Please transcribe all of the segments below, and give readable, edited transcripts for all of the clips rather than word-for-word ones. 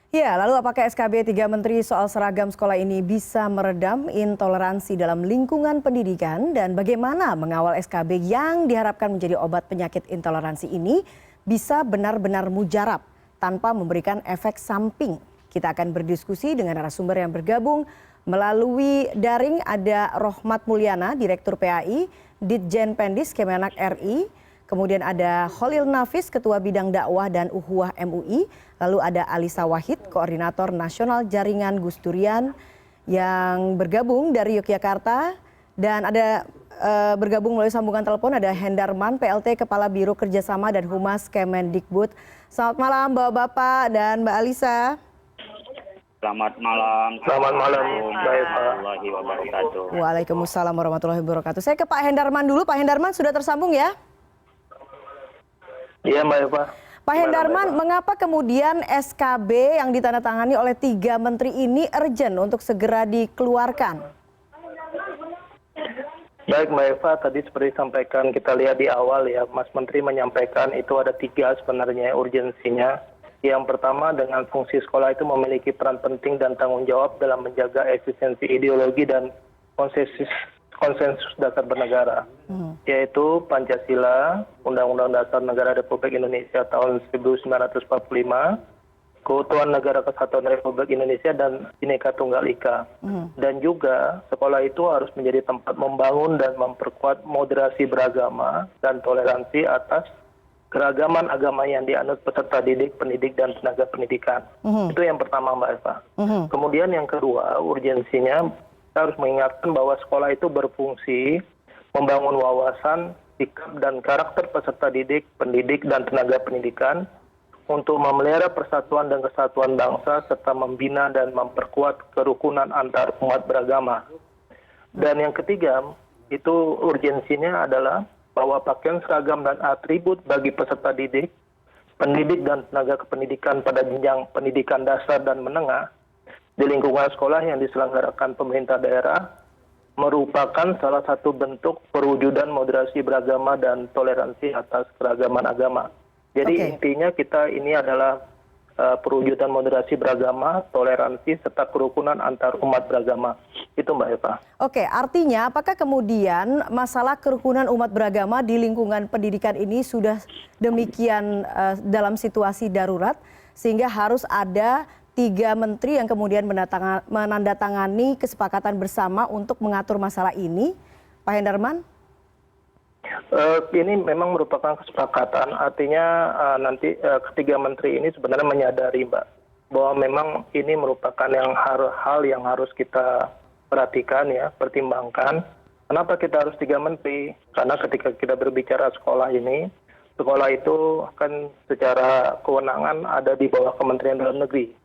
Ya, lalu apakah SKB 3 Menteri soal seragam sekolah ini bisa meredam intoleransi dalam lingkungan pendidikan dan bagaimana mengawal SKB yang diharapkan menjadi obat penyakit intoleransi ini bisa benar-benar mujarab tanpa memberikan efek samping? Kita akan berdiskusi dengan narasumber yang bergabung melalui daring. Ada Rohmat Mulyana, Direktur PAI, Ditjen Pendis Kemenak RI. Kemudian ada Khalil Nafis, Ketua Bidang Dakwah dan Ukhuwah MUI. Lalu ada Alisa Wahid, Koordinator Nasional Jaringan Gus Durian yang bergabung dari Yogyakarta. Dan ada bergabung melalui sambungan telepon ada Hendarman, PLT Kepala Biro Kerjasama dan Humas Kemendikbud. Selamat malam Bapak-Bapak dan Mbak Alisa. Selamat malam. Selamat malam. Warahmatullahi wabarakatuh. Waalaikumsalam warahmatullahi wabarakatuh. Saya ke Pak Hendarman dulu. Pak Hendarman sudah tersambung ya? Iya Mbak Eva. Pak Hendarman, mengapa kemudian SKB yang ditandatangani oleh 3 menteri ini urgent untuk segera dikeluarkan? Baik Mbak Eva, tadi seperti disampaikan kita lihat di awal ya, Mas Menteri menyampaikan itu ada 3 sebenarnya urgensinya. Yang pertama, dengan fungsi sekolah itu memiliki peran penting dan tanggung jawab dalam menjaga eksistensi ideologi dan konsensus dasar bernegara, yaitu Pancasila, Undang-Undang Dasar Negara Republik Indonesia tahun 1945, Keutuhan Negara Kesatuan Republik Indonesia, dan Bhinneka Tunggal Ika. Dan juga sekolah itu harus menjadi tempat membangun dan memperkuat moderasi beragama dan toleransi atas keragaman agama yang dianut peserta didik, pendidik, dan tenaga pendidikan. Itu yang pertama Mbak Eva. Kemudian yang kedua, urgensinya kita harus mengingatkan bahwa sekolah itu berfungsi membangun wawasan, sikap, dan karakter peserta didik, pendidik, dan tenaga pendidikan untuk memelihara persatuan dan kesatuan bangsa serta membina dan memperkuat kerukunan antar umat beragama. Dan yang ketiga, itu urgensinya adalah bahwa pakaian seragam dan atribut bagi peserta didik, pendidik, dan tenaga kependidikan pada jenjang pendidikan dasar dan menengah di lingkungan sekolah yang diselenggarakan pemerintah daerah merupakan salah satu bentuk perwujudan moderasi beragama dan toleransi atas keragaman agama. Jadi intinya kita ini adalah perwujudan moderasi beragama, toleransi, serta kerukunan antar umat beragama. Itu Mbak Eva. Oke, artinya apakah kemudian masalah kerukunan umat beragama di lingkungan pendidikan ini sudah demikian dalam situasi darurat sehingga harus ada 3 menteri yang kemudian menandatangani kesepakatan bersama untuk mengatur masalah ini, Pak Hendarman? Ini memang merupakan kesepakatan, artinya nanti ketiga menteri ini sebenarnya menyadari Mbak, bahwa memang ini merupakan hal yang harus kita perhatikan ya, pertimbangkan. Kenapa kita harus 3 menteri? Karena ketika kita berbicara sekolah ini, sekolah itu kan secara kewenangan ada di bawah Kementerian Dalam Negeri.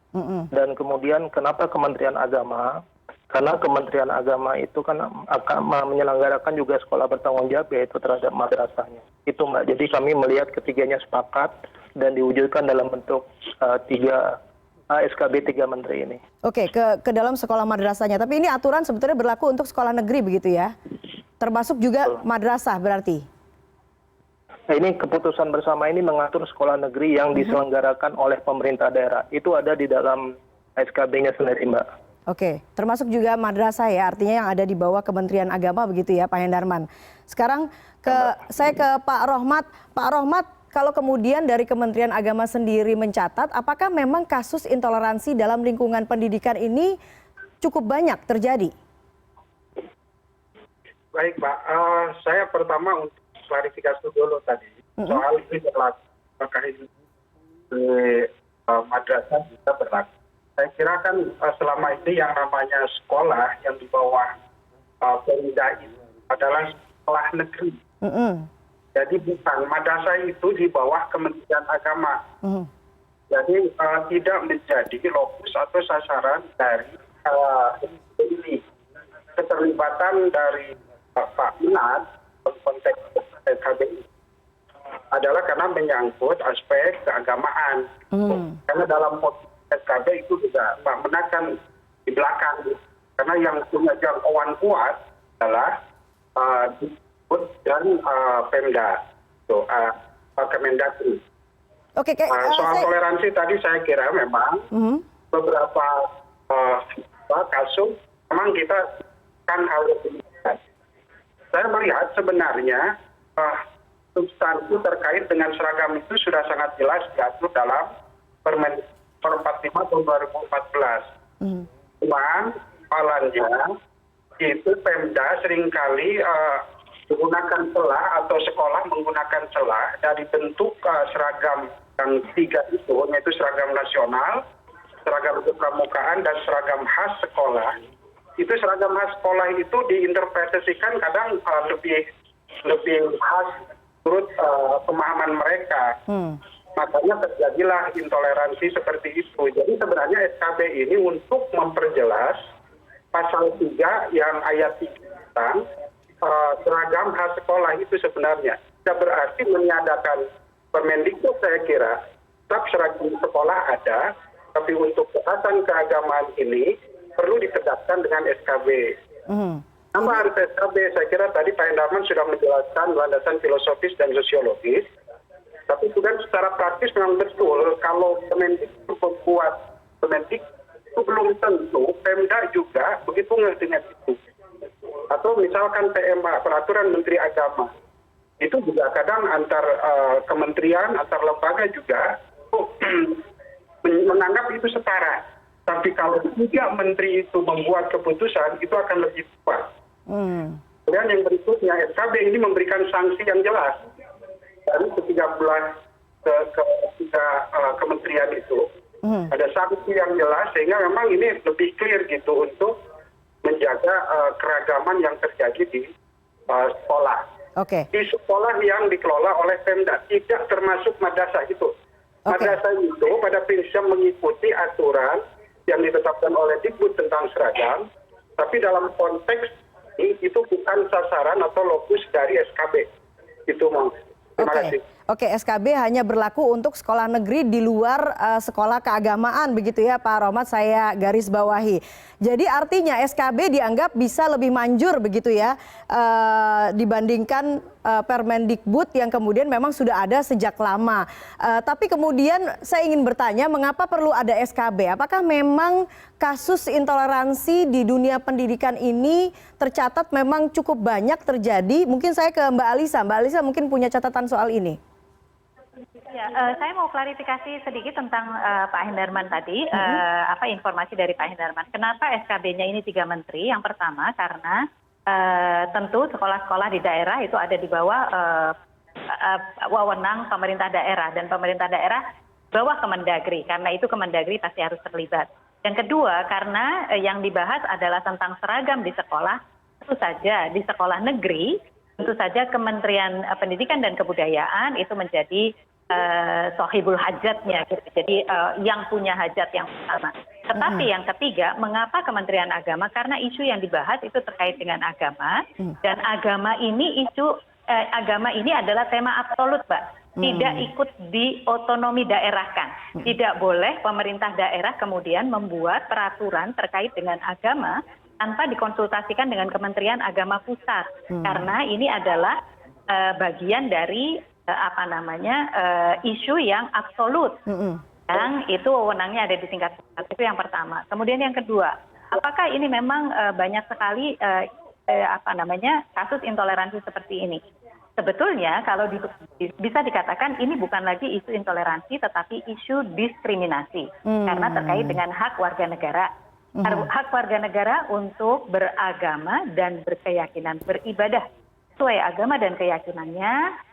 Dan kemudian kenapa Kementerian Agama? Karena Kementerian Agama itu kan akan menyelenggarakan juga sekolah bertanggung jawab, yaitu terhadap madrasahnya. Itu Mbak, jadi kami melihat ketiganya sepakat dan diwujudkan dalam bentuk SKB 3 Menteri ini. Oke, ke dalam sekolah madrasahnya. Tapi ini aturan sebetulnya berlaku untuk sekolah negeri begitu ya? Termasuk juga madrasah berarti? Nah, ini keputusan bersama ini mengatur sekolah negeri yang diselenggarakan oleh pemerintah daerah. Itu ada di dalam SKB-nya sendiri Mbak. Oke, termasuk juga madrasah ya, artinya yang ada di bawah Kementerian Agama begitu ya Pak Hendarman. Sekarang saya ke Pak Rohmat. Pak Rohmat, kalau kemudian dari Kementerian Agama sendiri mencatat, apakah memang kasus intoleransi dalam lingkungan pendidikan ini cukup banyak terjadi? Baik Pak, saya pertama untuk klarifikasi dulu tadi soal ini berlaku, apakah ini madrasah bisa berlaku. Saya kira kan selama ini yang namanya sekolah yang di bawah Pemda itu adalah sekolah negeri. Jadi bukan madrasah itu di bawah Kementerian Agama. Jadi tidak menjadi lokus atau sasaran dari ini. Keterlibatan dari Pak Minat konteks SKB adalah karena menyangkut aspek keagamaan. Karena dalam SKB itu juga Pak Menak kan di belakang. Karena yang punya jangkauan kuat adalah Dikbud dan Pemda, Kemendagri. Oke, soal toleransi tadi saya kira memang beberapa kasus memang kita kan harus demikian. Saya melihat sebenarnya substansi terkait dengan seragam itu sudah sangat jelas diatur dalam Permen 45 tahun 2014. Cuman soalannya itu Pemda seringkali menggunakan celah atau sekolah menggunakan celah dari bentuk seragam yang tiga itu, yaitu seragam nasional, seragam kepramukaan, dan seragam khas sekolah. Itu seragam khas sekolah itu diinterpretasikan kadang lebih khas menurut pemahaman mereka. Makanya terjadilah intoleransi seperti itu. Jadi sebenarnya SKB ini untuk memperjelas pasal 3 yang ayat 3 tentang seragam khas sekolah itu sebenarnya tidak berarti meniadakan Permendikbud. Saya kira tetap seragam sekolah ada, tapi untuk kekhasan keagamaan ini perlu ditegakkan dengan SKB. Nama harus SKB, saya kira tadi Pak Hendarman sudah menjelaskan landasan filosofis dan sosiologis, tapi itu kan secara praktis memang betul kalau Kemendikbud membuat Kemendikbud itu belum tentu Pemda juga begitu ngerti dengan itu. Atau misalkan PMA, Peraturan Menteri Agama, itu juga kadang antar kementerian, antar lembaga juga menganggap itu setara. Tapi kalau tiga menteri itu membuat keputusan, itu akan lebih kuat. Kemudian yang berikutnya, SKB ini memberikan sanksi yang jelas. Dari ketiga kementerian itu, ada sanksi yang jelas, sehingga memang ini lebih clear gitu untuk menjaga keragaman yang terjadi di sekolah. Di sekolah yang dikelola oleh Pemda, tidak termasuk madrasah itu. Madrasah itu pada prinsipnya mengikuti aturan yang ditetapkan oleh Dikbud tentang seragam, tapi dalam konteks ini itu bukan sasaran atau lokus dari SKB. Itu Mang. Terima kasih. Oke, SKB hanya berlaku untuk sekolah negeri di luar sekolah keagamaan, begitu ya Pak Rohmat, saya garis bawahi. Jadi artinya SKB dianggap bisa lebih manjur begitu ya dibandingkan Permendikbud yang kemudian memang sudah ada sejak lama. Tapi kemudian saya ingin bertanya, mengapa perlu ada SKB? Apakah memang kasus intoleransi di dunia pendidikan ini tercatat memang cukup banyak terjadi? Mungkin saya ke Mbak Alisa. Mbak Alisa mungkin punya catatan soal ini. Ya, saya mau klarifikasi sedikit tentang Pak Hendarman tadi, informasi dari Pak Hendarman. Kenapa SKB-nya ini 3 menteri? Yang pertama karena tentu sekolah-sekolah di daerah itu ada di bawah wewenang pemerintah daerah, dan pemerintah daerah bawah Kemendagri. Karena itu Kemendagri pasti harus terlibat. Yang kedua karena yang dibahas adalah tentang seragam di sekolah. Tentu saja di sekolah negeri, tentu saja Kementerian Pendidikan dan Kebudayaan itu menjadi sohibul hajatnya, gitu. Jadi yang punya hajat yang pertama. Tetapi yang ketiga, mengapa Kementerian Agama? Karena isu yang dibahas itu terkait dengan agama, dan agama ini adalah tema absolut, Mbak. Tidak ikut diotonomi daerahkan. Tidak boleh pemerintah daerah kemudian membuat peraturan terkait dengan agama tanpa dikonsultasikan dengan Kementerian Agama Pusat. Karena ini adalah bagian dari isu yang absolut, yang itu wewenangnya ada di tingkat pusat. Itu yang pertama. Kemudian yang kedua, apakah ini memang banyak sekali kasus intoleransi seperti ini? Sebetulnya kalau bisa dikatakan ini bukan lagi isu intoleransi, tetapi isu diskriminasi, karena terkait dengan hak warga negara. Hak warga negara untuk beragama dan berkeyakinan, beribadah sesuai agama dan keyakinannya,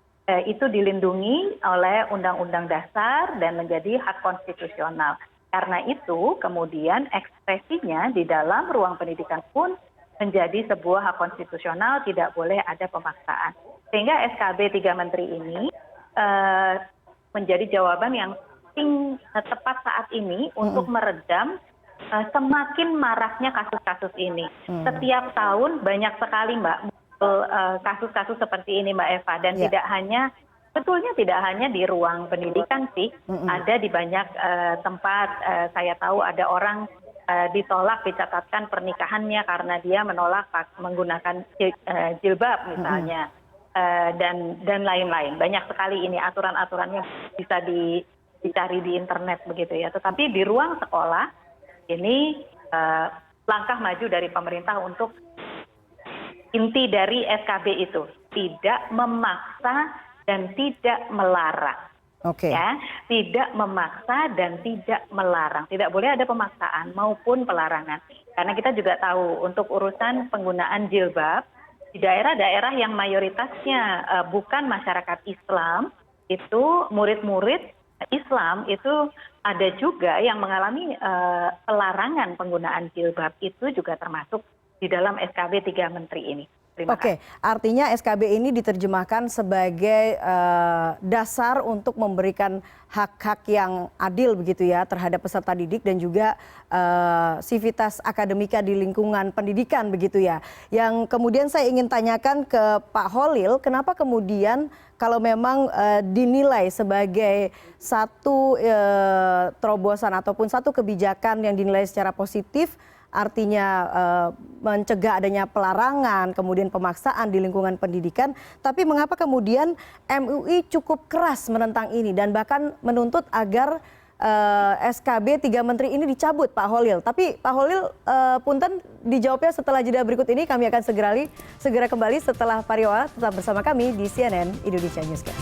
itu dilindungi oleh Undang-Undang Dasar dan menjadi hak konstitusional. Karena itu kemudian ekspresinya di dalam ruang pendidikan pun menjadi sebuah hak konstitusional, tidak boleh ada pemaksaan. Sehingga SKB 3 menteri ini menjadi jawaban yang tepat saat ini untuk meredam semakin maraknya kasus-kasus ini. Setiap tahun banyak sekali, Mbak, kasus-kasus seperti ini, Mbak Eva, dan tidak hanya di ruang pendidikan sih, ada di banyak tempat. Saya tahu ada orang ditolak, dicatatkan pernikahannya karena dia menolak menggunakan jilbab misalnya, dan lain-lain. Banyak sekali ini aturan-aturannya bisa dicari di internet begitu ya. Tetapi di ruang sekolah ini langkah maju dari pemerintah untuk inti dari SKB itu tidak memaksa dan tidak melarang. Oke. Ya, tidak memaksa dan tidak melarang. Tidak boleh ada pemaksaan maupun pelarangan. Karena kita juga tahu untuk urusan penggunaan jilbab di daerah-daerah yang mayoritasnya bukan masyarakat Islam, itu murid-murid Islam itu ada juga yang mengalami pelarangan penggunaan jilbab, itu juga termasuk di dalam SKB 3 Menteri ini. Terima kasih. Oke, artinya SKB ini diterjemahkan sebagai dasar untuk memberikan hak-hak yang adil begitu ya terhadap peserta didik dan juga sivitas akademika di lingkungan pendidikan begitu ya. Yang kemudian saya ingin tanyakan ke Pak Holil, kenapa kemudian kalau memang dinilai sebagai satu terobosan ataupun satu kebijakan yang dinilai secara positif, artinya mencegah adanya pelarangan, kemudian pemaksaan di lingkungan pendidikan. Tapi mengapa kemudian MUI cukup keras menentang ini dan bahkan menuntut agar SKB 3 Menteri ini dicabut, Pak Holil. Tapi Pak Holil, punten dijawabnya setelah jeda berikut ini. Kami akan segera kembali setelah pariwara. Tetap bersama kami di CNN Indonesia Newscast.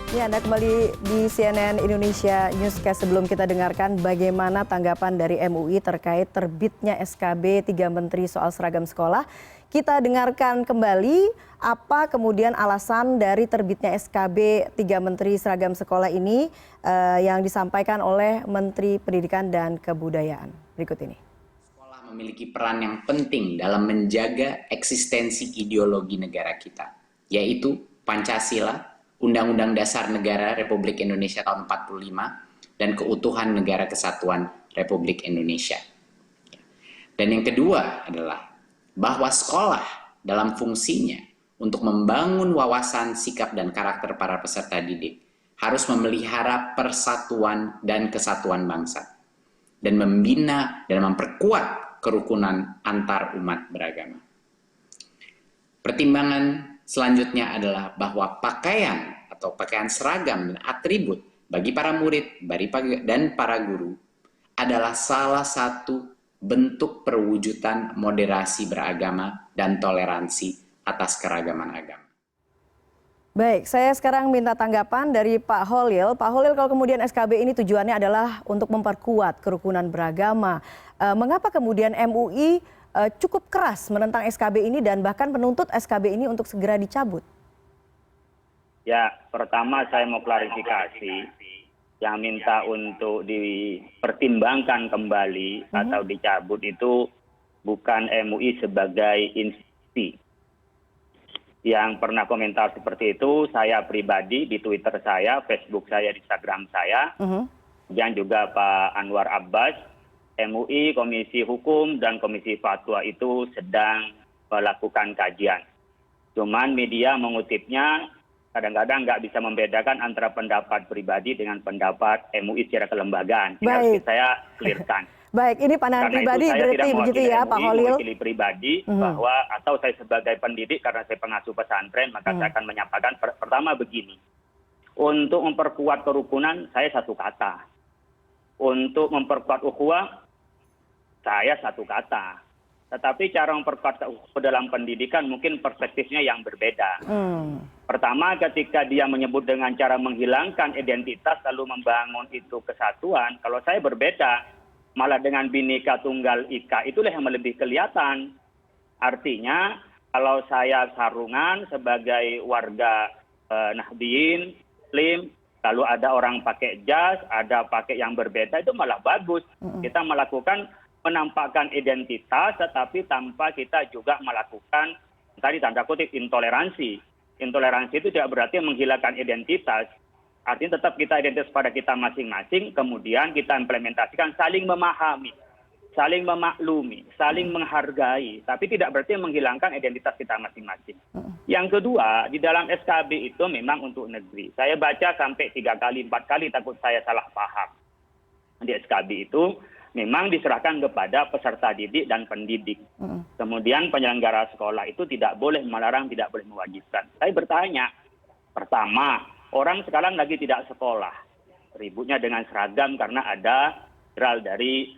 Ya, Anda kembali di CNN Indonesia Newscast. Sebelum kita dengarkan bagaimana tanggapan dari MUI terkait terbitnya SKB 3 Menteri soal seragam sekolah, kita dengarkan kembali apa kemudian alasan dari terbitnya SKB 3 Menteri seragam sekolah ini yang disampaikan oleh Menteri Pendidikan dan Kebudayaan. Berikut ini. Sekolah memiliki peran yang penting dalam menjaga eksistensi ideologi negara kita, yaitu Pancasila, Undang-Undang Dasar Negara Republik Indonesia tahun 45, dan keutuhan Negara Kesatuan Republik Indonesia. Dan yang kedua adalah bahwa sekolah dalam fungsinya untuk membangun wawasan, sikap, dan karakter para peserta didik harus memelihara persatuan dan kesatuan bangsa dan membina dan memperkuat kerukunan antar umat beragama. Pertimbangan selanjutnya adalah bahwa pakaian atau pakaian seragam dan atribut bagi para murid dan para guru adalah salah satu bentuk perwujudan moderasi beragama dan toleransi atas keragaman agama. Baik, saya sekarang minta tanggapan dari Pak Holil. Pak Holil, kalau kemudian SKB ini tujuannya adalah untuk memperkuat kerukunan beragama, mengapa kemudian MUI cukup keras menentang SKB ini dan bahkan menuntut SKB ini untuk segera dicabut? Ya, pertama saya mau klarifikasi. Yang minta untuk dipertimbangkan kembali atau dicabut itu bukan MUI sebagai institusi. Yang pernah komentar seperti itu saya pribadi di Twitter saya, Facebook saya, di Instagram saya, dan juga Pak Anwar Abbas, MUI, Komisi Hukum, dan Komisi Fatwa itu sedang melakukan kajian. Cuman media mengutipnya kadang-kadang nggak bisa membedakan antara pendapat pribadi dengan pendapat MUI secara kelembagaan. Ini harus saya clearkan. Baik, ini pandangan pribadi berarti begitu ya Pak Holil? Mewakili pribadi bahwa atau saya sebagai pendidik karena saya pengasuh pesantren, maka saya akan menyampaikan pertama begini. Untuk memperkuat kerukunan saya satu kata. Untuk memperkuat ukhuwah saya satu kata. Tetapi cara memperkuat ukhuwah dalam pendidikan mungkin perspektifnya yang berbeda. Pertama, ketika dia menyebut dengan cara menghilangkan identitas lalu membangun itu kesatuan, kalau saya berbeda, malah dengan Bhinneka Tunggal Ika itulah yang lebih kelihatan. Artinya kalau saya sarungan sebagai warga Nahdien, Muslim, lalu ada orang pakai jas, ada pakai yang berbeda, itu malah bagus. Kita melakukan menampakkan identitas tetapi tanpa kita juga melakukan tadi tanda kutip intoleransi. Intoleransi itu tidak berarti menghilangkan identitas. Artinya tetap kita identitas pada kita masing-masing, kemudian kita implementasikan saling memahami, saling memaklumi, saling menghargai, tapi tidak berarti menghilangkan identitas kita masing-masing. Yang kedua, di dalam SKB itu memang untuk negeri. Saya baca sampai 3 kali, 4 kali takut saya salah paham. Di SKB itu memang diserahkan kepada peserta didik dan pendidik. Kemudian penyelenggara sekolah itu tidak boleh melarang, tidak boleh mewajibkan. Saya bertanya, pertama, orang sekarang lagi tidak sekolah, ributnya dengan seragam karena ada jenderal dari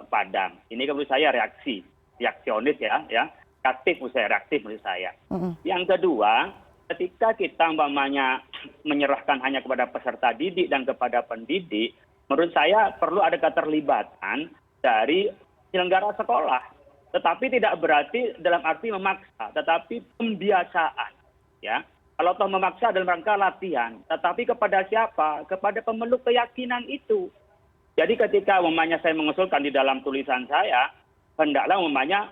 Padang. Ini menurut saya reaksionis ya, reaktif menurut saya. Yang kedua, ketika kita umpamanya menyerahkan hanya kepada peserta didik dan kepada pendidik, menurut saya perlu ada keterlibatan dari penyelenggara sekolah. Tetapi tidak berarti dalam arti memaksa, tetapi pembiasaan. Ya, kalau toh memaksa dalam rangka latihan, tetapi kepada siapa? Kepada pemeluk keyakinan itu. Jadi ketika umpamanya saya mengusulkan di dalam tulisan saya, hendaklah umpamanya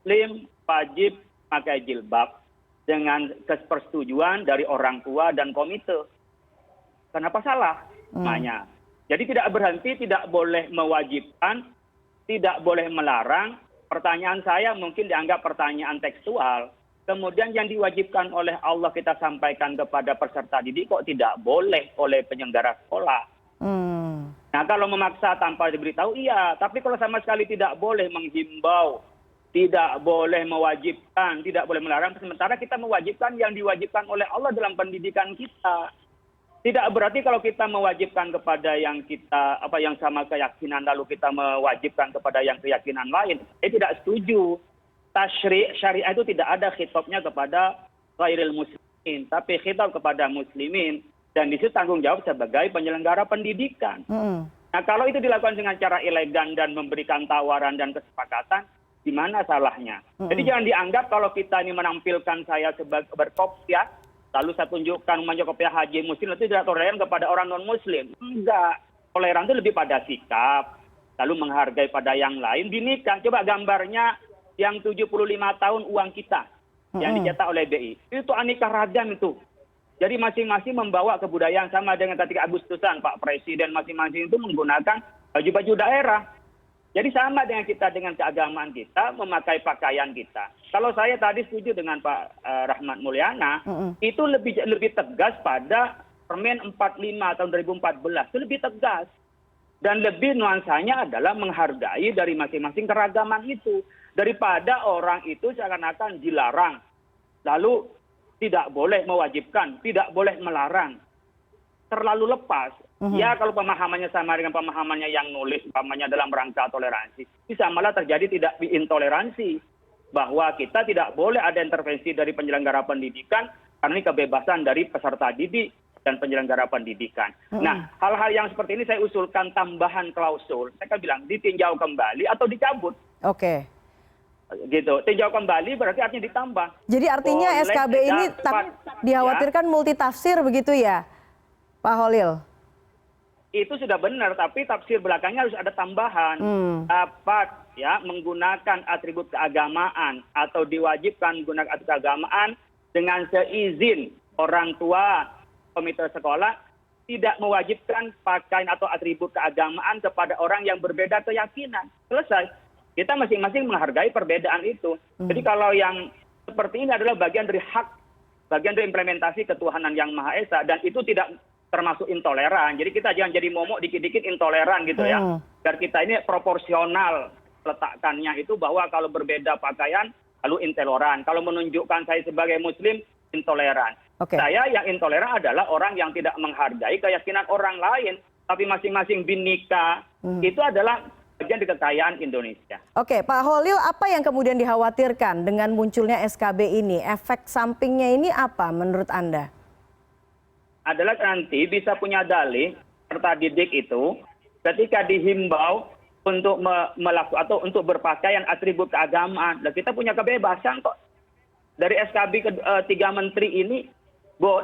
Muslim wajib pakai jilbab dengan persetujuan dari orang tua dan komite. Kenapa salah? Namanya. Jadi tidak berhenti, tidak boleh mewajibkan, tidak boleh melarang. Pertanyaan saya mungkin dianggap pertanyaan tekstual. Kemudian yang diwajibkan oleh Allah kita sampaikan kepada peserta didik kok tidak boleh oleh penyelenggara sekolah. Nah kalau memaksa tanpa diberitahu iya, tapi kalau sama sekali tidak boleh menghimbau, tidak boleh mewajibkan, tidak boleh melarang, sementara kita mewajibkan yang diwajibkan oleh Allah dalam pendidikan kita. Tidak berarti kalau kita mewajibkan kepada yang kita yang sama keyakinan lalu kita mewajibkan kepada yang keyakinan lain. Saya tidak setuju. Syariah itu tidak ada khitabnya kepada ghairil muslimin, tapi khitab kepada muslimin dan di situ tanggung jawab sebagai penyelenggara pendidikan. Nah, kalau itu dilakukan dengan cara elegan dan memberikan tawaran dan kesepakatan, di mana salahnya? Jadi jangan dianggap kalau kita ini menampilkan saya sebagai berkopiah, lalu saya tunjukkan kopiah haji muslim itu tidak toleran kepada orang non-muslim. Enggak. Toleran itu lebih pada sikap, lalu menghargai pada yang lain. Binika, coba gambarnya yang 75 tahun uang kita yang dicetak oleh BI. Itu aneka ragam itu. Jadi masing-masing membawa kebudayaan sama dengan ketika Agustusan, Pak Presiden masing-masing itu menggunakan baju-baju daerah. Jadi sama dengan kita, dengan keagamaan kita, memakai pakaian kita. Kalau saya tadi setuju dengan Pak Rahmat Mulyana, itu lebih tegas pada Permen 45 tahun 2014. Itu lebih tegas. Dan lebih nuansanya adalah menghargai dari masing-masing keragaman itu. Daripada orang itu seakan-akan dilarang. Lalu tidak boleh mewajibkan, tidak boleh melarang. Terlalu lepas. Ya kalau pemahamannya sama dengan pemahamannya yang nulis, pemahamannya dalam rangka toleransi, bisa malah terjadi tidak intoleransi. Bahwa kita tidak boleh ada intervensi dari penyelenggara pendidikan, karena ini kebebasan dari peserta didik dan penyelenggara pendidikan. Nah, hal-hal yang seperti ini saya usulkan tambahan klausul. Saya kan bilang ditinjau kembali atau dicabut. Oke. Gitu, tinjau kembali berarti artinya ditambah. Jadi artinya boleh SKB ini dikhawatirkan multitafsir begitu ya, Pak Holil? Itu sudah benar, tapi tafsir belakangnya harus ada tambahan. Dapat ya menggunakan atribut keagamaan atau diwajibkan menggunakan atribut keagamaan dengan seizin orang tua, komite sekolah, tidak mewajibkan pakaian atau atribut keagamaan kepada orang yang berbeda keyakinan. Selesai. Kita masing-masing menghargai perbedaan itu. Jadi kalau yang seperti ini adalah bagian dari hak, bagian dari implementasi ketuhanan yang Maha Esa, dan itu tidak termasuk intoleran. Jadi kita jangan jadi momok dikit-dikit intoleran gitu ya. Biar kita ini proporsional letakkannya itu bahwa kalau berbeda pakaian lalu intoleran. Kalau menunjukkan saya sebagai muslim intoleran. Saya yang intoleran adalah orang yang tidak menghargai keyakinan orang lain, tapi masing-masing binika itu adalah bagian dari kekayaan Indonesia. Oke, Pak Holil, apa yang kemudian dikhawatirkan dengan munculnya SKB ini? Efek sampingnya ini apa menurut Anda? Adalah nanti bisa punya dalih peserta didik itu ketika dihimbau untuk melakukan atau untuk berpakaian atribut keagamaan. Dan kita punya kebebasan kok. Dari SKB 3 menteri ini,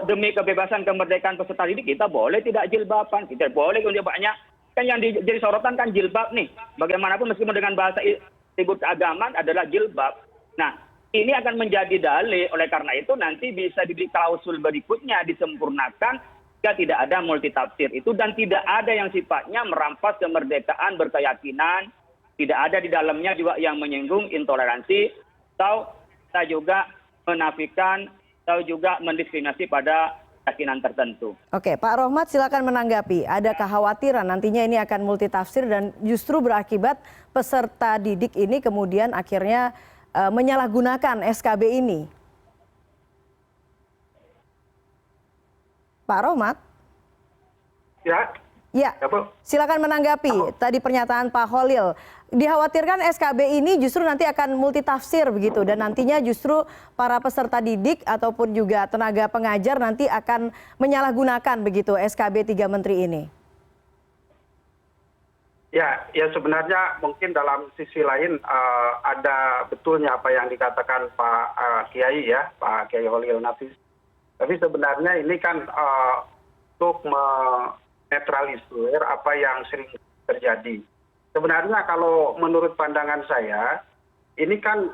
demi kebebasan kemerdekaan peserta didik kita boleh tidak jilbaban, kita boleh untuk banyak. Kan yang jadi sorotan kan jilbab nih. Bagaimanapun meskipun dengan bahasa atribut keagamaan adalah jilbab. Nah, ini akan menjadi dalih. Oleh karena itu nanti bisa diberi klausul berikutnya disempurnakan jika tidak ada multitafsir itu dan tidak ada yang sifatnya merampas kemerdekaan berkeyakinan. Tidak ada di dalamnya juga yang menyinggung intoleransi atau kita juga menafikan atau juga mendiskriminasi pada keyakinan tertentu. Oke, Pak Rohmat silakan menanggapi. Ada kekhawatiran nantinya ini akan multitafsir dan justru berakibat peserta didik ini kemudian akhirnya menyalahgunakan SKB ini. Pak Rohmat? Ya. Ya, Ya, Bu. silakan menanggapi tadi pernyataan Pak Holil. Dikhawatirkan SKB ini justru nanti akan multitafsir begitu dan nantinya justru para peserta didik ataupun juga tenaga pengajar nanti akan menyalahgunakan begitu SKB 3 Menteri ini. Ya sebenarnya mungkin dalam sisi lain ada betulnya apa yang dikatakan Pak Kiai ya, Pak Kiai Holil Nafis. Tapi sebenarnya ini kan untuk menetralisir apa yang sering terjadi. Sebenarnya kalau menurut pandangan saya, ini kan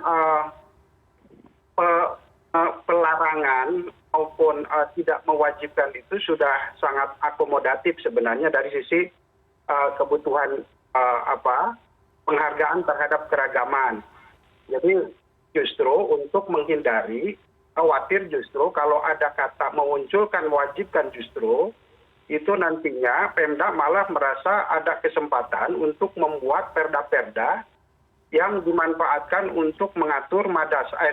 pelarangan maupun tidak mewajibkan itu sudah sangat akomodatif sebenarnya dari sisi kebutuhan penghargaan terhadap keragaman. Jadi justru untuk menghindari khawatir justru kalau ada kata memunculkan mewajibkan justru itu nantinya Pemda malah merasa ada kesempatan untuk membuat perda-perda yang dimanfaatkan untuk mengatur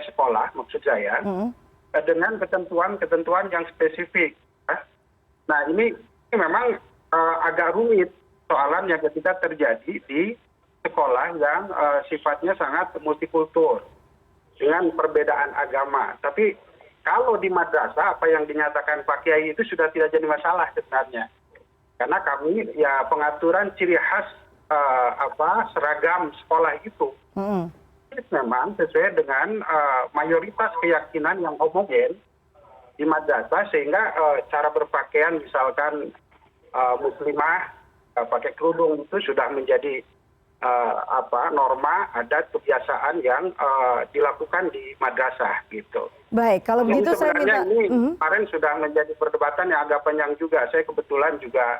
sekolah, maksud saya, dengan ketentuan-ketentuan yang spesifik. Nah ini memang agak rumit soalannya ketika terjadi di sekolah yang sifatnya sangat multikultur dengan perbedaan agama. Tapi kalau di madrasah apa yang dinyatakan Pak Kiai itu sudah tidak jadi masalah sebenarnya. Karena kami ya pengaturan ciri khas seragam sekolah itu memang sesuai dengan mayoritas keyakinan yang homogen di madrasah sehingga cara berpakaian misalkan muslimah pakai kerudung itu sudah menjadi norma adat kebiasaan yang dilakukan di madrasah gitu. Baik, kalau begitu saya minta ini kemarin sudah menjadi perdebatan yang agak panjang juga. Saya kebetulan juga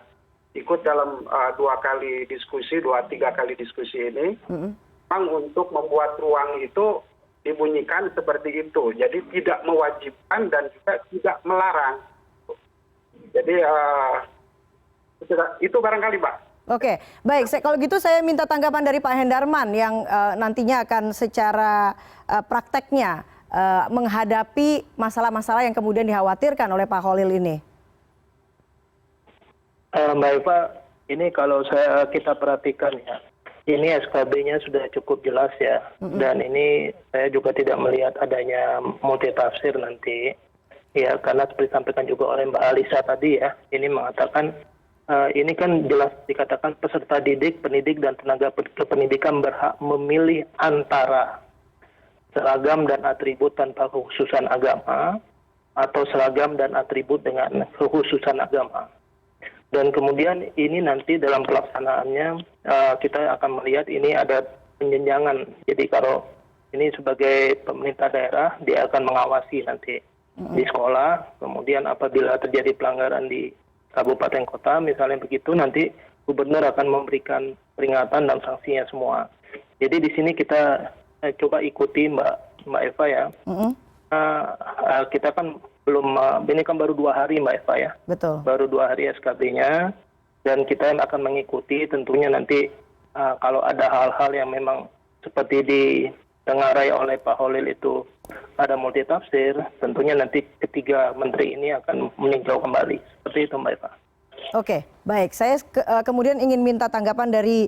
ikut dalam 2 kali diskusi, 2-3 kali diskusi ini. Memang untuk membuat ruang itu dibunyikan seperti itu. Jadi tidak mewajibkan dan juga tidak melarang. Jadi itu barangkali Pak. Oke, baik. Kalau gitu saya minta tanggapan dari Pak Hendarman yang nantinya akan secara prakteknya menghadapi masalah-masalah yang kemudian dikhawatirkan oleh Pak Holil ini. Mbak Eva, ini kalau kita perhatikan ya, ini SKB-nya sudah cukup jelas ya, dan ini saya juga tidak melihat adanya multitafsir nanti, ya karena seperti disampaikan juga oleh Mbak Alisa tadi ya, ini mengatakan ini kan jelas dikatakan peserta didik, pendidik, dan tenaga kependidikan berhak memilih antara seragam dan atribut tanpa kekhususan agama atau seragam dan atribut dengan kekhususan agama. Dan kemudian ini nanti dalam pelaksanaannya kita akan melihat ini ada penjenjangan. Jadi kalau ini sebagai pemerintah daerah dia akan mengawasi nanti di sekolah, kemudian apabila terjadi pelanggaran di kabupaten kota misalnya begitu, nanti gubernur akan memberikan peringatan dan sanksinya semua. Jadi di sini kita coba ikuti Mbak Eva ya. Kita kan belum, ini kan baru 2 hari Mbak Eva ya. Betul. Baru 2 hari SKB-nya dan kita akan mengikuti tentunya nanti kalau ada hal-hal yang memang seperti didengarai oleh Pak Holil itu ada multitafsir, tentunya nanti ketiga menteri ini akan meninjau kembali. Seperti itu Mbak Eva. Oke, baik. Saya kemudian ingin minta tanggapan dari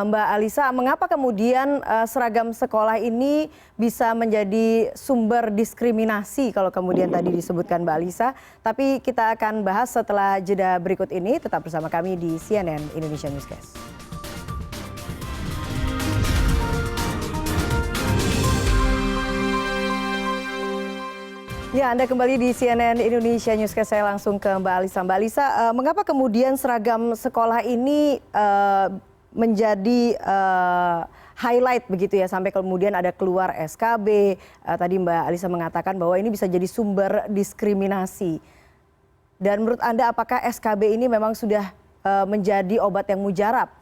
Mbak Alisa. Mengapa kemudian seragam sekolah ini bisa menjadi sumber diskriminasi kalau kemudian tadi disebutkan Mbak Alisa. Tapi kita akan bahas setelah jeda berikut ini. Tetap bersama kami di CNN Indonesia Newscast. Ya, Anda kembali di CNN Indonesia Newscast. Saya langsung ke Mbak Alisa. Mbak Alisa, mengapa kemudian seragam sekolah ini menjadi highlight begitu ya, sampai kemudian ada keluar SKB. Tadi Mbak Alisa mengatakan bahwa ini bisa jadi sumber diskriminasi. Dan menurut Anda apakah SKB ini memang sudah menjadi obat yang mujarab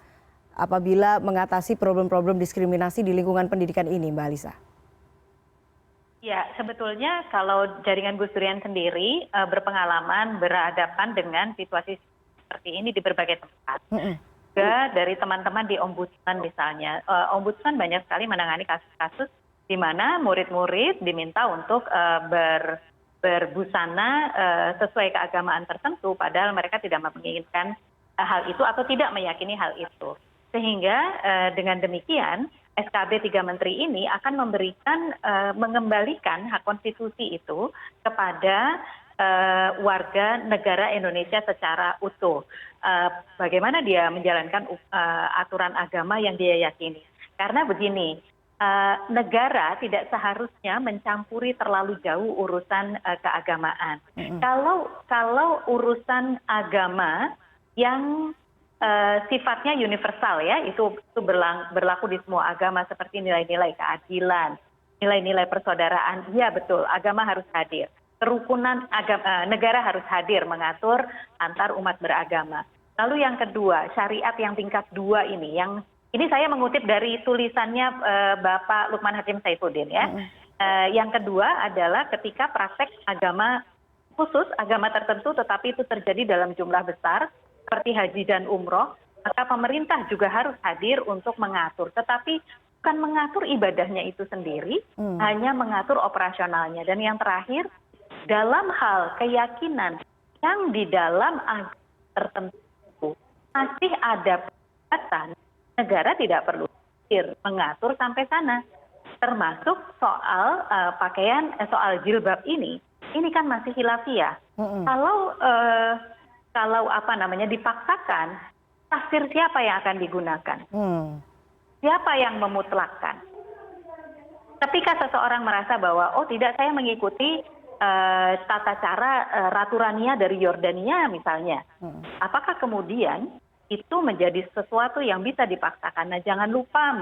apabila mengatasi problem-problem diskriminasi di lingkungan pendidikan ini, Mbak Alisa? Ya, sebetulnya kalau jaringan Gus Durian sendiri berpengalaman berhadapan dengan situasi seperti ini di berbagai tempat. Juga dari teman-teman di Ombudsman misalnya. Ombudsman banyak sekali menangani kasus-kasus di mana murid-murid diminta untuk berbusana sesuai keagamaan tertentu, padahal mereka tidak menginginkan hal itu atau tidak meyakini hal itu. Sehingga dengan demikian SKB 3 Menteri ini akan memberikan mengembalikan hak konstitusi itu kepada warga negara Indonesia secara utuh. Bagaimana dia menjalankan aturan agama yang dia yakini. Karena begini, negara tidak seharusnya mencampuri terlalu jauh urusan keagamaan. Kalau urusan agama yang sifatnya universal ya, itu berlaku di semua agama seperti nilai-nilai keadilan, nilai-nilai persaudaraan. Iya betul, agama harus hadir. Kerukunan negara harus hadir mengatur antar umat beragama. Lalu yang kedua, syariat yang tingkat 2 ini saya mengutip dari tulisannya Bapak Lukman Hakim Saifuddin ya. Yang kedua adalah ketika praktek agama khusus, agama tertentu tetapi itu terjadi dalam jumlah besar seperti haji dan umroh, maka pemerintah juga harus hadir untuk mengatur. Tetapi bukan mengatur ibadahnya itu sendiri, hanya mengatur operasionalnya. Dan yang terakhir, dalam hal keyakinan yang di dalam agama tertentu masih ada perdebatan, negara tidak perlu mengatur sampai sana. Termasuk soal pakaian, soal jilbab ini kan masih khilafiyah. Kalau dipaksakan, tafsir siapa yang akan digunakan? Siapa yang memutlakkan? Ketika seseorang merasa bahwa tidak, saya mengikuti tata cara Raturania dari Yordania misalnya, apakah kemudian itu menjadi sesuatu yang bisa dipaksakan? Nah, jangan lupa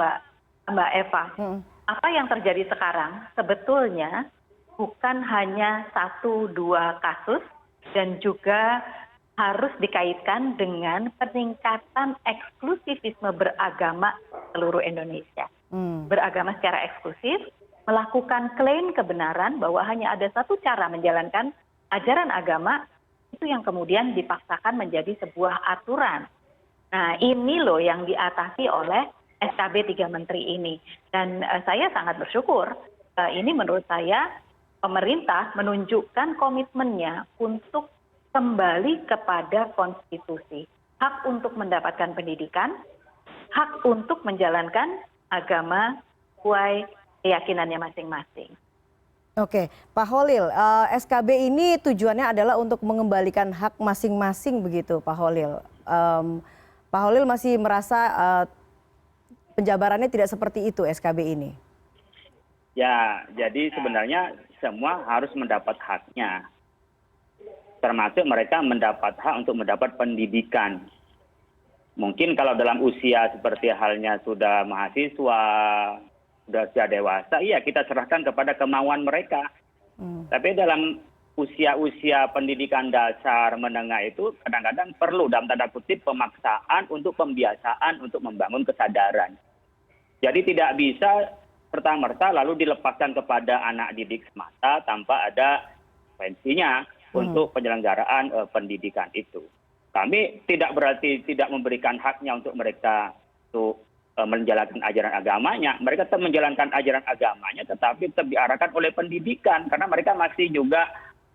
Mbak Eva, apa yang terjadi sekarang sebetulnya bukan hanya 1-2 kasus dan juga harus dikaitkan dengan peningkatan eksklusifisme beragama seluruh Indonesia. Beragama secara eksklusif, melakukan klaim kebenaran bahwa hanya ada satu cara menjalankan ajaran agama, itu yang kemudian dipaksakan menjadi sebuah aturan. Nah, ini loh yang diatasi oleh SKB 3 Menteri ini. Dan saya sangat bersyukur, ini menurut saya pemerintah menunjukkan komitmennya untuk kembali kepada konstitusi. Hak untuk mendapatkan pendidikan, hak untuk menjalankan agama sesuai keyakinannya masing-masing. Oke, Pak Holil, SKB ini tujuannya adalah untuk mengembalikan hak masing-masing begitu, Pak Holil. Pak Holil masih merasa penjabarannya tidak seperti itu SKB ini? Ya, jadi sebenarnya semua harus mendapat haknya. Termasuk mereka mendapat hak untuk mendapat pendidikan. Mungkin kalau dalam usia seperti halnya sudah mahasiswa, sudah dewasa, iya kita serahkan kepada kemauan mereka. Tapi dalam usia-usia pendidikan dasar menengah itu kadang-kadang perlu dalam tanda kutip pemaksaan untuk pembiasaan untuk membangun kesadaran. Jadi tidak bisa serta-merta lalu dilepaskan kepada anak didik semata tanpa ada konsekuensinya untuk penyelenggaraan pendidikan itu. Kami tidak berarti tidak memberikan haknya untuk mereka untuk menjalankan ajaran agamanya. Mereka tetap menjalankan ajaran agamanya, tetapi tetap diarahkan oleh pendidikan karena mereka masih juga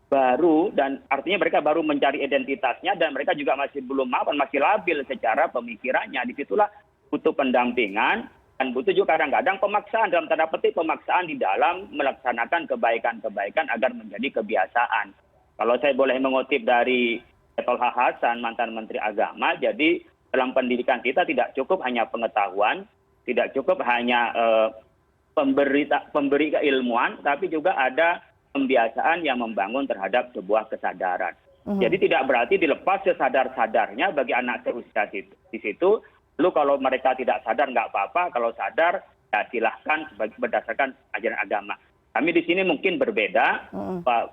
baru dan artinya mereka baru mencari identitasnya dan mereka juga masih belum mapan, masih labil secara pemikirannya. Disitulah butuh pendampingan dan butuh juga kadang-kadang pemaksaan dalam tanda petik pemaksaan di dalam melaksanakan kebaikan-kebaikan agar menjadi kebiasaan. Kalau saya boleh mengutip dari Tolha Hasan, mantan Menteri Agama, jadi dalam pendidikan kita tidak cukup hanya pengetahuan, tidak cukup hanya pemberi keilmuan, tapi juga ada pembiasaan yang membangun terhadap sebuah kesadaran. Jadi tidak berarti dilepas sesadar-sadarnya bagi anak seusia di situ. Lalu kalau mereka tidak sadar nggak apa-apa, kalau sadar ya silahkan berdasarkan ajaran agama. Kami di sini mungkin berbeda,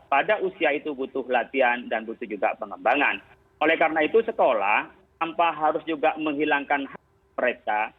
pada usia itu butuh latihan dan butuh juga pengembangan. Oleh karena itu sekolah tanpa harus juga menghilangkan hak mereka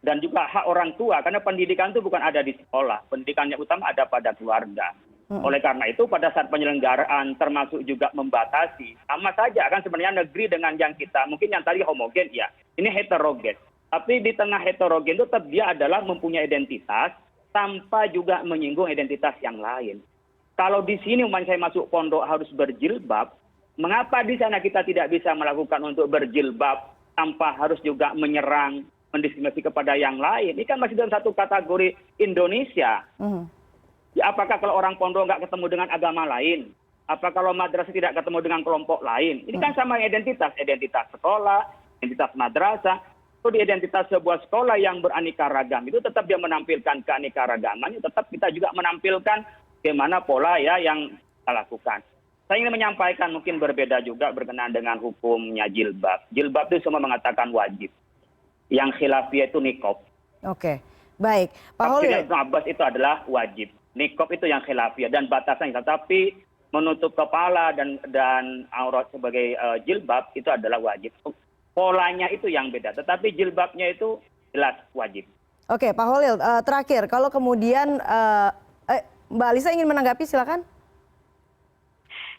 dan juga hak orang tua, karena pendidikan itu bukan ada di sekolah, pendidikan yang utama ada pada keluarga. Oleh karena itu pada saat penyelenggaraan termasuk juga membatasi, sama saja kan sebenarnya negeri dengan yang kita, mungkin yang tadi homogen ya, ini heterogen. Tapi di tengah heterogen itu tetap dia adalah mempunyai identitas tanpa juga menyinggung identitas yang lain. Kalau di sini umpamanya saya masuk pondok harus berjilbab, mengapa di sana kita tidak bisa melakukan untuk berjilbab tanpa harus juga menyerang, mendiskriminasi kepada yang lain? Ini kan masih dalam satu kategori Indonesia. Ya, apakah kalau orang pondok nggak ketemu dengan agama lain? Apa kalau madrasah tidak ketemu dengan kelompok lain? Ini kan sama identitas sekolah, identitas madrasah. Itu di identitas sebuah sekolah yang beraneka ragam itu tetap dia menampilkan keanekaragamannya, tetap kita juga menampilkan bagaimana pola ya yang kita lakukan. Saya ingin menyampaikan mungkin berbeda juga berkenaan dengan hukumnya jilbab. Jilbab itu semua mengatakan wajib. Yang khilafiyah itu niqab. Oke, baik. Pak Holil. Ibnu Abbas itu adalah wajib. Niqab itu yang khilafiyah dan batasannya. Tapi menutup kepala dan aurat sebagai jilbab itu adalah wajib. Polanya itu yang beda. Tetapi jilbabnya itu jelas wajib. Oke, Pak Holil. Terakhir, kalau kemudian Mbak Alisa ingin menanggapi, silakan.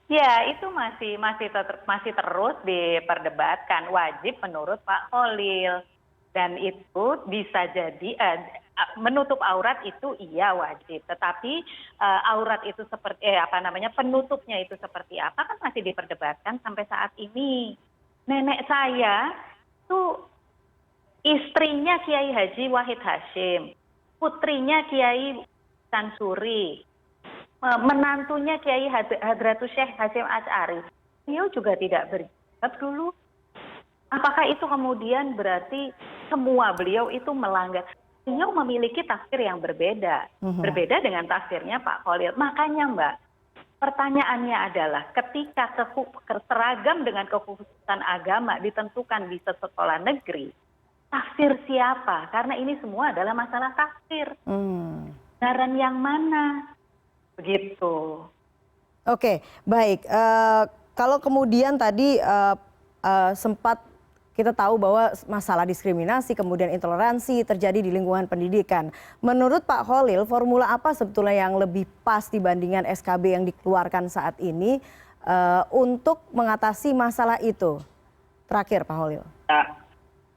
Ya, itu masih terus diperdebatkan, wajib menurut Pak Holil. Dan itu bisa jadi menutup aurat itu iya wajib, tetapi aurat itu seperti penutupnya itu seperti apa kan masih diperdebatkan sampai saat ini. Nenek saya itu istrinya Kiai Haji Wahid Hasyim, putrinya Kiai Sansuri, menantunya Kiai Hadratus Syekh Hasyim Asy'ari. Beliau juga tidak berjilbab dulu. Apakah itu kemudian berarti semua beliau itu melanggar? Beliau memiliki tafsir yang berbeda. Berbeda dengan tafsirnya Pak Holil. Makanya Mbak, pertanyaannya adalah ketika seragam dengan kekhususan agama ditentukan di sekolah negeri, tafsir siapa? Karena ini semua adalah masalah tafsir. Kebenaran yang mana? Begitu. Oke, baik. Kalau kemudian tadi sempat kita tahu bahwa masalah diskriminasi, kemudian intoleransi terjadi di lingkungan pendidikan. Menurut Pak Holil, formula apa sebetulnya yang lebih pas dibandingkan SKB yang dikeluarkan saat ini untuk mengatasi masalah itu? Terakhir, Pak Holil. Ya,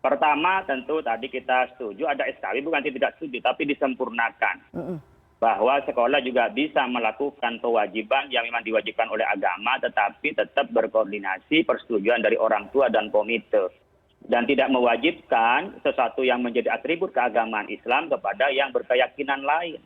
pertama tentu tadi kita setuju ada SKB, bukan tidak setuju, tapi disempurnakan. Bahwa sekolah juga bisa melakukan kewajiban yang memang diwajibkan oleh agama, tetapi tetap berkoordinasi persetujuan dari orang tua dan komite. Dan tidak mewajibkan sesuatu yang menjadi atribut keagamaan Islam kepada yang berkeyakinan lain.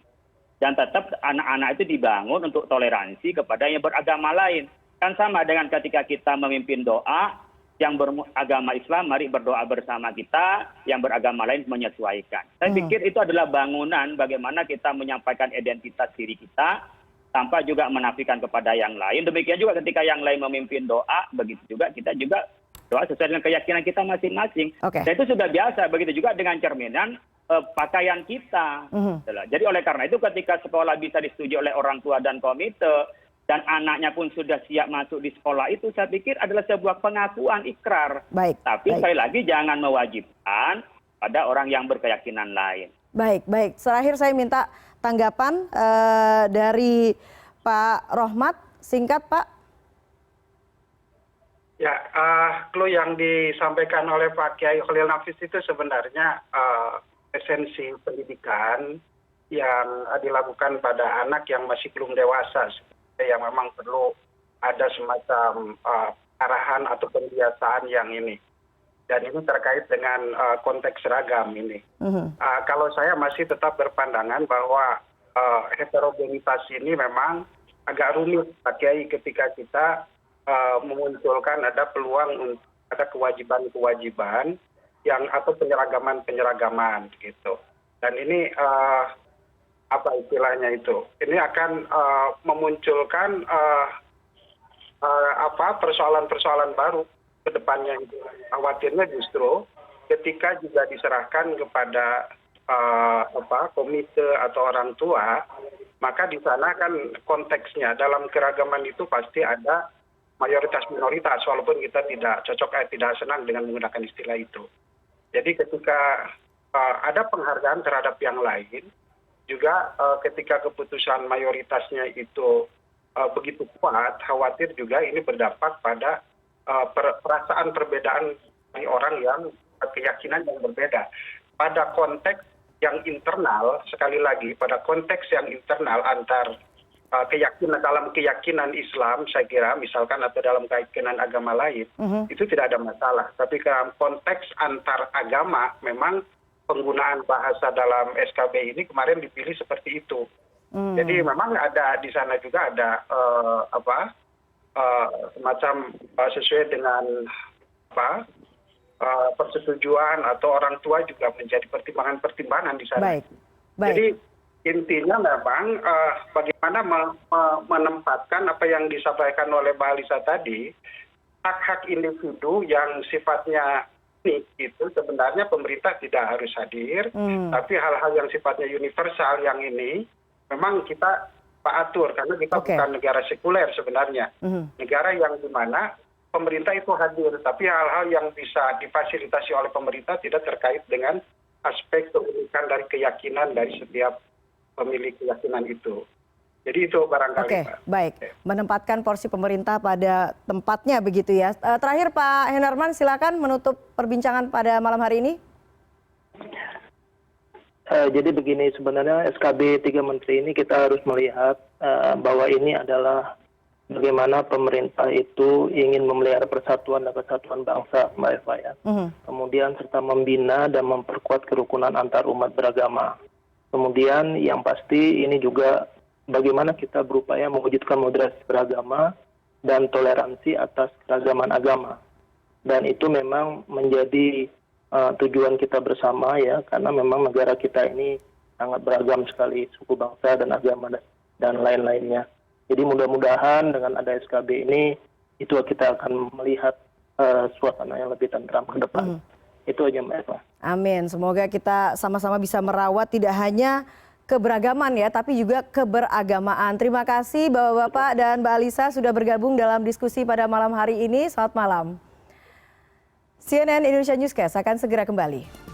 Dan tetap anak-anak itu dibangun untuk toleransi kepada yang beragama lain. Kan sama dengan ketika kita memimpin doa, yang beragama Islam mari berdoa bersama kita, yang beragama lain menyesuaikan. Saya pikir itu adalah bangunan bagaimana kita menyampaikan identitas diri kita tanpa juga menafikan kepada yang lain. Demikian juga ketika yang lain memimpin doa, begitu juga kita juga doa sesuai dengan keyakinan kita masing-masing. Dan itu sudah biasa, begitu juga dengan cerminan pakaian kita. Jadi oleh karena itu ketika sekolah bisa disetujui oleh orang tua dan komite, dan anaknya pun sudah siap masuk di sekolah itu, saya pikir adalah sebuah pengakuan ikrar. Tapi sekali lagi jangan mewajibkan pada orang yang berkeyakinan lain. Baik. Terakhir saya minta tanggapan dari Pak Rohmat, singkat Pak. Ya, clue yang disampaikan oleh Pak Kiai Khalil Nafis itu sebenarnya esensi pendidikan yang dilakukan pada anak yang masih belum dewasa, yang memang perlu ada semacam arahan atau pembiasaan yang ini. Dan ini terkait dengan konteks seragam ini. Kalau saya masih tetap berpandangan bahwa heterogenitas ini memang agak rumit, Pak Kiai, ketika kita memunculkan ada peluang untuk ada kewajiban-kewajiban yang atau penyeragaman gitu. Dan ini apa istilahnya itu? Ini akan memunculkan persoalan-persoalan baru ke depannya. Khawatirnya justru ketika juga diserahkan kepada komite atau orang tua, maka di sana kan konteksnya dalam keragaman itu pasti ada mayoritas minoritas, walaupun kita tidak cocok tidak senang dengan menggunakan istilah itu. Jadi ketika ada penghargaan terhadap yang lain. Juga ketika keputusan mayoritasnya itu begitu kuat, khawatir juga ini berdampak pada perasaan perbedaan dari orang yang keyakinan yang berbeda. Pada konteks yang internal, sekali lagi, pada konteks yang internal antar keyakinan dalam keyakinan Islam, saya kira, misalkan atau dalam keyakinan agama lain, itu tidak ada masalah. Tapi dalam konteks antar agama, memang penggunaan bahasa dalam SKB ini kemarin dipilih seperti itu. Jadi memang ada di sana juga ada semacam sesuai dengan persetujuan atau orang tua juga menjadi pertimbangan-pertimbangan di sana. Baik. Jadi intinya memang bagaimana menempatkan apa yang disampaikan oleh Mbak Alisa tadi, hak-hak individu yang sifatnya unik itu sebenarnya pemerintah tidak harus hadir, tapi hal-hal yang sifatnya universal yang ini memang kita atur karena kita bukan negara sekuler sebenarnya. Negara yang di mana pemerintah itu hadir, tapi hal-hal yang bisa difasilitasi oleh pemerintah tidak terkait dengan aspek keunikan dari keyakinan dari setiap pemilik keyakinan itu. Jadi itu barangkali. Oke, baik. Menempatkan porsi pemerintah pada tempatnya begitu ya. Terakhir Pak Hendarman, silakan menutup perbincangan pada malam hari ini. Jadi begini, sebenarnya SKB 3 Menteri ini kita harus melihat bahwa ini adalah bagaimana pemerintah itu ingin memelihara persatuan dan kesatuan bangsa, Mbak Eva ya. Kemudian serta membina dan memperkuat kerukunan antar umat beragama. Kemudian yang pasti ini juga bagaimana kita berupaya mewujudkan moderasi beragama dan toleransi atas keragaman agama. Dan itu memang menjadi tujuan kita bersama ya, karena memang negara kita ini sangat beragam sekali suku bangsa dan agama dan lain-lainnya. Jadi mudah-mudahan dengan ada SKB ini itu kita akan melihat suasana yang lebih tentram ke depan. Itu aja Mbak Eva. Amin. Semoga kita sama-sama bisa merawat tidak hanya keberagaman ya, tapi juga keberagamaan. Terima kasih Bapak-Bapak dan Mbak Alisa sudah bergabung dalam diskusi pada malam hari ini. Selamat malam. CNN Indonesia Newscast akan segera kembali.